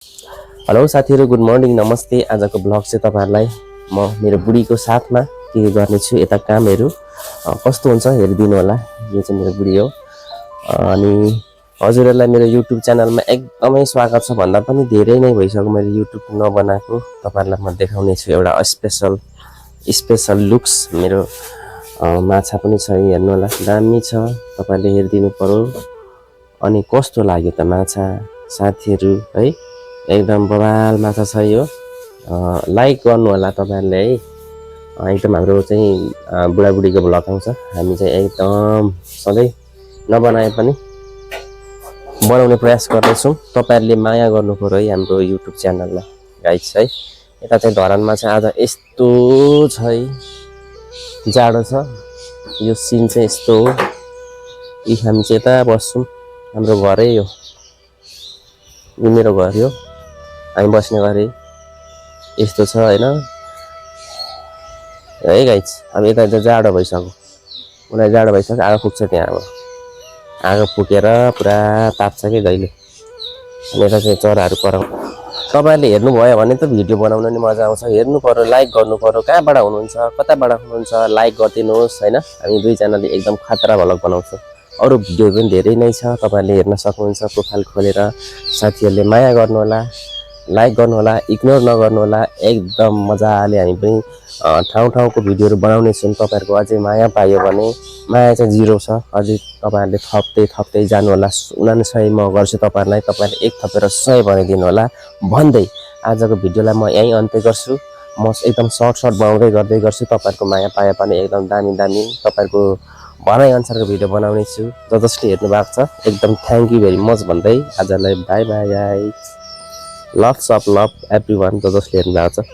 Hello साथीहरु, good morning, नमस्ते। आजको ब्लग चाहिँ तपाईहरुलाई म मेरो बुढीको साथमा के गर्नेछु, यता कामहरु कस्तो हुन्छ हेरिदिनु होला। यो चाहिँ मेरो बुढी हो अनि हजुरहरुलाई मेरो युट्युब च्यानलमा एकदमै स्वागत छ। भन्दा पनि धेरै नै भइसक्यो मैले युट्युब नबनाएको। तपाईहरुलाई म देखाउने छु एउटा स्पेशल लुक्स। मेरो माछा पनि छ, हेर्नु होला, दामी छ। तपाईहरुले हेरिदिनु पर्यो। अनि कस्तो लाग्यो त माछा साथीहरु है, एकदम बवाल माछा छ यो। लाइक गर्नु होला तपाईहरुले है। एकदम हाम्रो चाहिँ बुढाबुढीको भ्लग आउँछ। हामी चाहिँ एकदम सधैँ नबनाए पनि बनाउने प्रयास गर्दैछौँ। तपाईहरुले माया गर्नु पर्यो है हाम्रो युट्युब च्यानललाई गाइस है। यता चाहिँ धरानमा चाहिँ आज यस्तो छ है, जाडो छ। यो सिन चाहिँ यस्तो हो। हामी चाहिँ यता बस्छौँ, हाम्रो घरै यो मेरो घर हो, हामी बस्ने गरे यस्तो छ हैन है गाइस। अब यता जाडो भइसक्यो, उनीलाई जाडो भइसक्यो, आगो फुक्छ त्यहाँ। अब आगो फुकेर पुरा ताप्छ कि जहिले। अनि यता चाहिँ चराहरू कराउ। तपाईहरुले हेर्नुभयो भने त भिडियो बनाउन नि मजा आउँछ। हेर्नु पर्यो, लाइक गर्नु पर्यो। कहाँबाट हुनुहुन्छ, कताबाट हुनुहुन्छ, लाइक गरिदिनुहोस् हैन। हामी दुई जनाले एकदम खतरा भ्लग बनाउँछौँ। अरु भिडियो पनि धेरै नै छ, तपाईहरुले हेर्न सक्नुहुन्छ। प्रोफाइल खोलेर साथीहरुले माया गर्नु होला, लाइक गर्नु होला, इग्नोर नगर्नु होला। एकदम मजाले हामी पनि ठाउँ-ठाउँको भिडियोहरु बनाउने छौँ। तपाईहरुको अझै माया पायो भने, माया चाहिँ जिरो छ, अझै तपाईहरुले थप्दै जानु होला। 99 म गर्छु तपाईहरुलाई, तपाईहरुले एक थपेर 100 भनिदिनु होला भन्दै आजको भिडियोलाई म यही अन्त्य गर्छु। म एकदम सर्ट बनाउँदै गर्छु। तपाईहरुको माया पाए पनि एकदम दामी तपाईहरुको भनाइ अनुसारको भिडियो बनाउने छु। जसले हेर्नु भएको छ एकदम थ्यांक यू भेरी मच भन्दै आजलाई bye bye guys. Lots of love everyone जसले हेर्नु भएको छ।